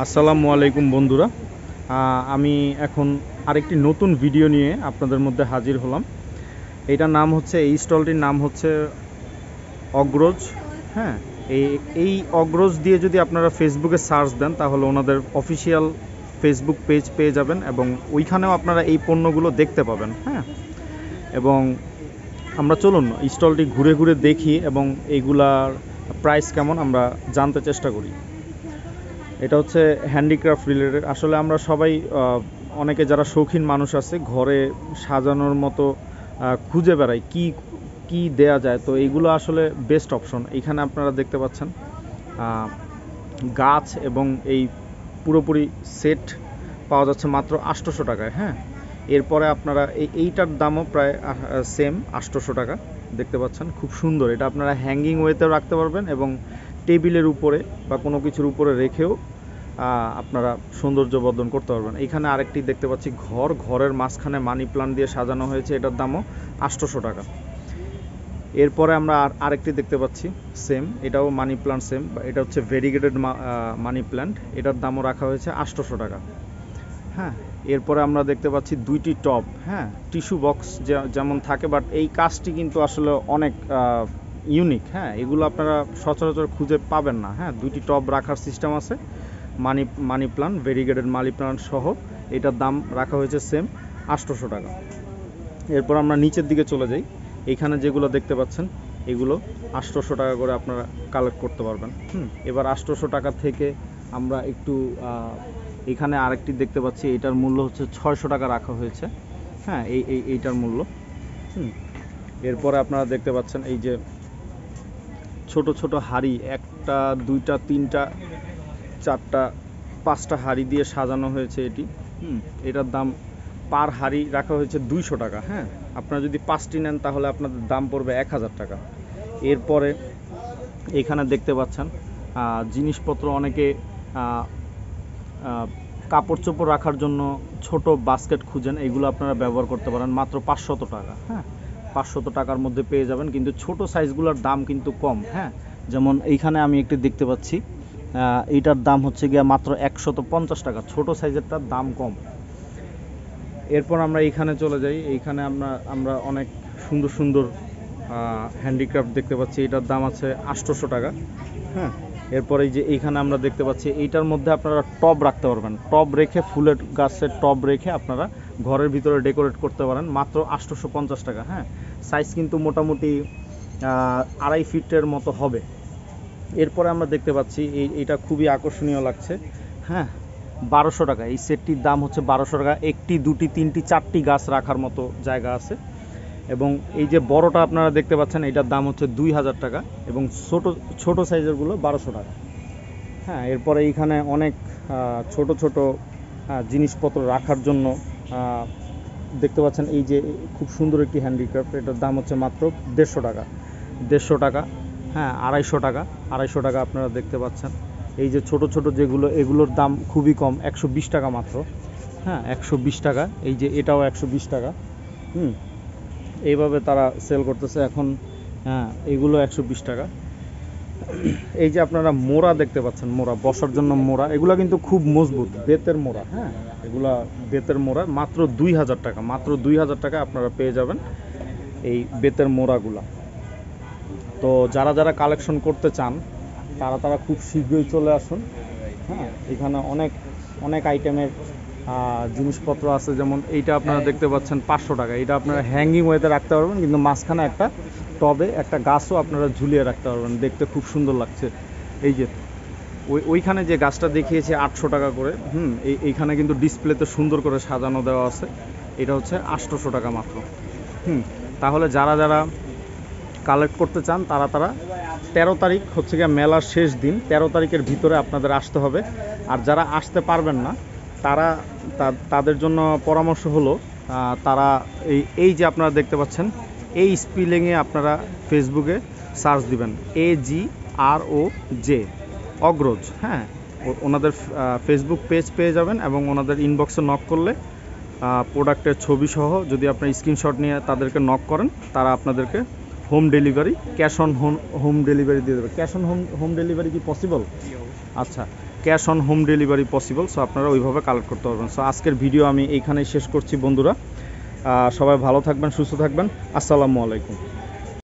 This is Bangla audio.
আসসালামু আলাইকুম বন্ধুরা। আমি এখন আরেকটি নতুন ভিডিও নিয়ে আপনাদের মধ্যে হাজির হলাম। এটার নাম হচ্ছে, এই স্টলটির নাম হচ্ছে অগ্রজ। হ্যাঁ, এই অগ্রজ দিয়ে যদি আপনারা ফেসবুকে সার্চ দেন তাহলে ওনাদের অফিসিয়াল ফেসবুক পেজ পেয়ে যাবেন এবং ওইখানেও আপনারা এই পণ্যগুলো দেখতে পাবেন। হ্যাঁ, এবং আমরা চলুন স্টলটি ঘুরে ঘুরে দেখি এবং এইগুলার প্রাইস কেমন আমরা জানতে চেষ্টা করি। এটা হচ্ছে হ্যান্ডিক্রাফট রিলেটেড। আসলে আমরা সবাই অনেকে যারা শৌখিন মানুষ আছে ঘরে সাজানোর মতো খুঁজে বেড়াই কি কি দেয়া যায়, তো এইগুলো আসলে বেস্ট অপশন। এখানে আপনারা দেখতে পাচ্ছেন গাছ এবং এই পুরোপুরি সেট পাওয়া যাচ্ছে মাত্র 800 টাকায়। হ্যাঁ, এরপরে আপনারা এইটার দামও প্রায় সেম 800 টাকা। দেখতে পাচ্ছেন খুব সুন্দর। এটা আপনারা হ্যাঙ্গিং ওয়েতেও রাখতে পারবেন এবং টেবিলের উপরে বা কোনো কিছুর উপরে রেখেও আপনারা সৌন্দর্য বর্ধন করতে পারবেন। এখানে আরেকটি দেখতে পাচ্ছি ঘরের মাঝখানে মানি প্লান্ট দিয়ে সাজানো হয়েছে, এটার দামও 800 টাকা। এরপরে আমরা আরেকটি দেখতে পাচ্ছি সেম, এটাও মানি প্লান্ট সেম, এটা হচ্ছে ভেরিগেটেড মানি প্লান্ট, এটার দামও রাখা হয়েছে 800 টাকা। হ্যাঁ, এরপরে আমরা দেখতে পাচ্ছি দুইটি টব। হ্যাঁ, টিস্যু বক্স যেমন থাকে, বাট এই কাজটি কিন্তু আসলে অনেক ইউনিক। হ্যাঁ, এগুলো আপনারা সচরাচর খুঁজে পাবেন না। হ্যাঁ, দুইটি টব রাখার সিস্টেম আছে, money plant, variegated money plant সহ। এটার দাম রাখা হয়েছে সেম 800 টাকা। এরপর আমরা নিচের দিকে চলে যাই। এখানে যেগুলো দেখতে পাচ্ছেন এগুলো 800 টাকা করে আপনারা কালেক্ট করতে পারবেন। এবার 800 টাকা থেকে আমরা একটু এখানে আরেকটি দেখতে পাচ্ছি, এটার মূল্য হচ্ছে 600 টাকা রাখা হয়েছে। হ্যাঁ, এইটার মূল্য। এরপরে আপনারা দেখতে পাচ্ছেন এই যে ছোট ছোট হাঁড়ি, একটা দুইটা তিনটা চারটা পাঁচটা হাঁড়ি দিয়ে সাজানো হয়েছে এটি। এটার দাম পার হাঁড়ি রাখা হয়েছে 200 টাকা। হ্যাঁ, আপনারা যদি 5টি নেন তাহলে আপনাদের দাম পড়বে 1000 টাকা। এরপরে এখানে দেখতে পাচ্ছেন জিনিসপত্র, অনেকে কাপড় চোপড় রাখার জন্য ছোট বাস্কেট খুঁজেন, এগুলো আপনারা ব্যবহার করতে পারেন মাত্র 500 টাকা। হ্যাঁ, 500 টাকার মধ্যে পেয়ে যাবেন, কিন্তু ছোট সাইজগুলোর দাম কিন্তু কম। হ্যাঁ, যেমন এইখানে আমি একটি দেখতে পাচ্ছি, এইটার দাম হচ্ছে গিয়ে মাত্র 150 টাকা, ছোট সাইজেরটার দাম কম। এরপর আমরা এইখানে চলে যাই। এইখানে আমরা অনেক সুন্দর সুন্দর হ্যান্ডিক্রাফট দেখতে পাচ্ছি, এটার দাম আছে 800 টাকা। হ্যাঁ, এরপরে এই যে এইখানে আমরা দেখতে পাচ্ছি, এইটার মধ্যে আপনারা টব রাখতে পারবেন, টব রেখে ফুলের গাছের টব রেখে আপনারা ঘরের ভিতরে ডেকোরেট করতে পারেন মাত্র 850 টাকা। হ্যাঁ, সাইজ কিন্তু মোটামুটি 2.5 ফিটের মতো হবে। এরপরে আমরা দেখতে পাচ্ছি এইটা খুবই আকর্ষণীয় লাগছে। হ্যাঁ, 1200 টাকা। এই সেটটির দাম হচ্ছে 1200 টাকা। একটি দুটি তিনটি চারটি গাছ রাখার মতো জায়গা আছে। এবং এই যে বড়টা আপনারা দেখতে পাচ্ছেন, এটার দাম হচ্ছে 2000 টাকা এবং ছোট সাইজেরগুলো 1200 টাকা। হ্যাঁ, এরপরে এইখানে অনেক ছোট ছোট জিনিসপত্র রাখার জন্য দেখতে পাচ্ছেন, এই যে খুব সুন্দর একটি হ্যান্ডিক্রাফট, এটার দাম হচ্ছে মাত্র 150 টাকা। 150 টাকা। হ্যাঁ, 250 টাকা। 250 টাকা আপনারা দেখতে পাচ্ছেন। এই যে ছোট ছোট যেগুলো, এগুলোর দাম খুবই কম, 120 টাকা মাত্র। হ্যাঁ, 120 টাকা। এই যে এটাও 120 টাকা। এইভাবে তারা সেল করতেছে এখন। হ্যাঁ, এগুলো 120 টাকা। এই যে আপনারা মোড়া দেখতে পাচ্ছেন, মোড়া বসার জন্য মোড়া, এগুলো কিন্তু খুব মজবুত, বেতের মোড়া। হ্যাঁ, এগুলা বেতের মোড়া মাত্র 2000 টাকা। মাত্র 2000 টাকা আপনারা পেয়ে যাবেন এই বেতের মোড়াগুলা। তো যারা যারা কালেকশন করতে চান তারা খুব শীঘ্রই চলে আসুন। হ্যাঁ, এখানে অনেক অনেক আইটেমের জিনিসপত্র আছে। যেমন এইটা আপনারা দেখতে পাচ্ছেন 500 টাকা। এটা আপনারা হ্যাঙ্গিং ওয়েতে রাখতে পারবেন, কিন্তু মাঝখানে একটা টবে একটা গাছও আপনারা ঝুলিয়ে রাখতে পারবেন, দেখতে খুব সুন্দর লাগছে। এই যে ওইখানে যে গাছটা দেখিয়েছে 800 টাকা করে, এইখানে কিন্তু ডিসপ্লেতে সুন্দর করে সাজানো দেওয়া আছে, এটা হচ্ছে 800 টাকা মাত্র। তাহলে যারা যারা কালেক্ট করতে চান তারা 13 তারিখ হচ্ছে গিয়ে মেলার শেষ দিন, 13 তারিখের ভিতরে আপনাদের আসতে হবে। আর যারা আসতে পারবেন না তাদের জন্য পরামর্শ হলো, তারা এই যে আপনারা দেখতে পাচ্ছেন, এই স্পেলিংয়ে আপনারা ফেসবুকে সার্চ দিবেন AGROJ, অগ্রজ। হ্যাঁ, ওনাদের ফেসবুক পেজ পেয়ে যাবেন এবং ওনাদের ইনবক্সে নক করলে প্রোডাক্টের ছবি সহ যদি আপনার স্ক্রিনশট নিয়ে তাদেরকে নক করেন, তারা আপনাদেরকে home delivery, cash on home delivery দিয়ে দেবে। ক্যাশ অন হোম ডেলিভারি কি পসিবল? আচ্ছা, cash on home delivery possible. So আপনারা ওইভাবে কালেক্ট করতে পারবেন। সো আজকের ভিডিও আমি এইখানেই শেষ করছি বন্ধুরা। সবাই ভালো থাকবেন, সুস্থ থাকবেন। আসসালামু আলাইকুম।